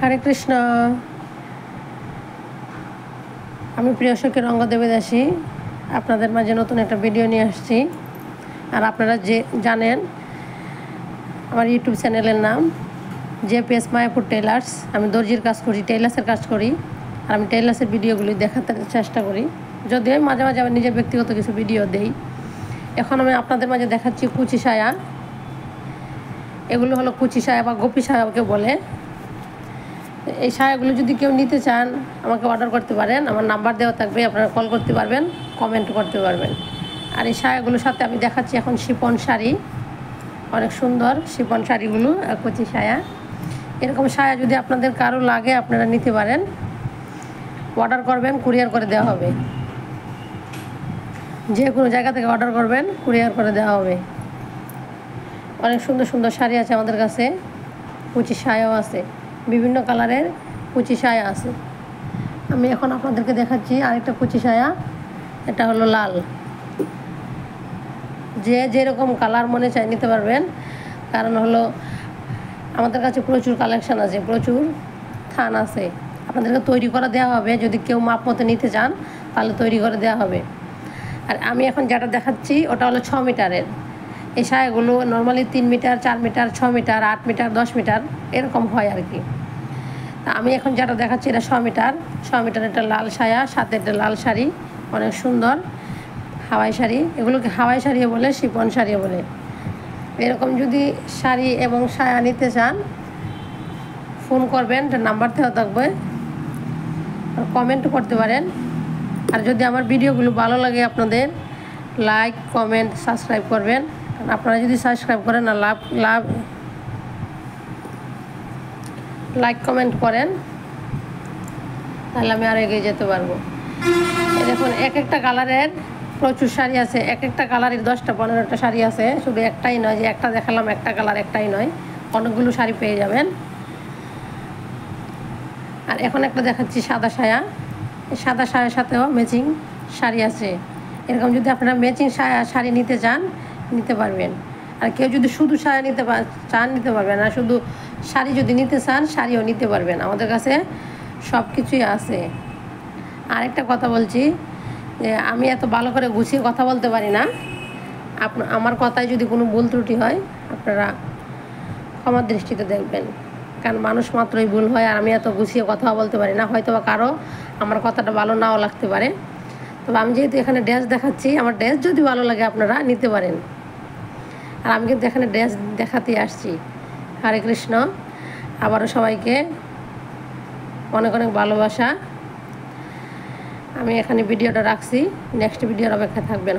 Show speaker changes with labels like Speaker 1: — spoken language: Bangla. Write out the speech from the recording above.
Speaker 1: হরে কৃষ্ণ। আমি প্রিয়সখী রঙ্গদেবী দাসী আপনাদের মাঝে নতুন একটা ভিডিও নিয়ে আসছি। আর আপনারা যে জানেন আমার ইউটিউব চ্যানেলের নাম জেপিএস মায়াপুর টেলার্স। আমি দর্জির কাজ করি, টেলার্সের কাজ করি। আর আমি টেলার্সের ভিডিওগুলি দেখাতে চেষ্টা করি, যদিও মাঝে মাঝে আমি নিজের ব্যক্তিগত কিছু ভিডিও দেই। এখন আমি আপনাদের মাঝে দেখাচ্ছি কুচি সায়া। এগুলো হলো কুচি সায়া বা গোপী সায়াকে বলে। এই সায়াগুলো যদি কেউ নিতে চান আমাকে অর্ডার করতে পারেন, আমার নাম্বার দেওয়া থাকবে, আপনারা কল করতে পারবেন, কমেন্ট করতে পারবেন। আর এই সায়াগুলোর সাথে আমি দেখাচ্ছি এখন শিফন শাড়ি, অনেক সুন্দর শিফন শাড়িগুলো আর কুচি সায়া। এরকম সায়া যদি আপনাদের কারো লাগে আপনারা নিতে পারেন, অর্ডার করবেন, কুরিয়ার করে দেওয়া হবে। যে কোনো জায়গা থেকে অর্ডার করবেন, কুরিয়ার করে দেওয়া হবে। অনেক সুন্দর সুন্দর শাড়ি আছে আমাদের কাছে, কুচি সায়াও আছে, বিভিন্ন কালারের কুচি সায়া আছে। আমি এখন আপনাদেরকে দেখাচ্ছি আরেকটা কুচি সায়া। এটা হলো লাল। যে যেরকম কালার মনে চায় নিতে পারবেন, কারণ হলো আমাদের কাছে প্রচুর কালেকশান আছে, প্রচুর থান আছে। আপনাদেরকে তৈরি করে দেওয়া হবে, যদি কেউ মাপ মতো নিতে চান তাহলে তৈরি করে দেওয়া হবে। আর আমি এখন যেটা দেখাচ্ছি ওটা হলো 6 মিটারের। এই সায়াগুলো normally 3 metre, 4 metre, 6 metre, 8 metre, 10 metre এরকম হয় আর কি। তা আমি এখন যেটা দেখাচ্ছি এটা 6 মিটার। 6 মিটার একটা লাল সায়া, সাথে একটা লাল শাড়ি, অনেক সুন্দর হাওয়াই শাড়ি। এগুলোকে হাওয়াই শাড়িও বলে, শিফন শাড়িও বলে। এরকম যদি শাড়ি এবং সায়া নিতে চান ফোন করবেন, এটা নাম্বার দেওয়া থাকবে, আর কমেন্ট করতে পারেন। আর যদি আমার ভিডিওগুলো ভালো লাগে আপনাদের লাইক, কমেন্ট, সাবস্ক্রাইব করবেন। কারণ আপনারা যদি সাবস্ক্রাইব করেন আর লাইক কমেন্ট করেন তাহলে আমি আরও এগিয়ে যেতে পারবো। দেখুন এক একটা কালারের প্রচুর শাড়ি আছে, এক একটা কালারের 10টা 15টা শাড়ি আছে। শুধু একটাই নয় যে একটা দেখালাম একটা কালার, একটাই নয়, অনেকগুলো শাড়ি পেয়ে যাবেন। আর এখন একটা দেখাচ্ছি সাদা সায়া। এই সাদা সায়ার সাথেও ম্যাচিং শাড়ি আছে। এরকম যদি আপনারা ম্যাচিং শাড়ি নিতে চান নিতে পারবেন। আর কেউ যদি শুধু সায়া নিতে চান নিতে পারবেন। আর শুধু শাড়ি যদি নিতে চান শাড়িও নিতে পারবেন, আমাদের কাছে সব কিছুই আছে। আরেকটা কথা বলছি যে আমি এত ভালো করে গুছিয়ে কথা বলতে পারি না। আমার কথায় যদি কোনো ভুল ত্রুটি হয় আপনারা ক্ষমার দৃষ্টিতে দেখবেন, কারণ মানুষ মাত্রই ভুল হয়। আর আমি এত গুছিয়ে কথা বলতে পারি না, হয়তো বা কারো আমার কথাটা ভালো নাও লাগতে পারে। তবে আমি যেহেতু এখানে ড্রেস দেখাচ্ছি, আমার ড্রেস যদি ভালো লাগে আপনারা নিতে পারেন। আর আমি কিন্তু এখানে ড্রেস দেখাতে আসছি। হরে কৃষ্ণ। আবারও সবাইকে অনেক অনেক ভালোবাসা। আমি এখানে ভিডিওটা রাখছি, নেক্সট ভিডিওর অপেক্ষা থাকবেন।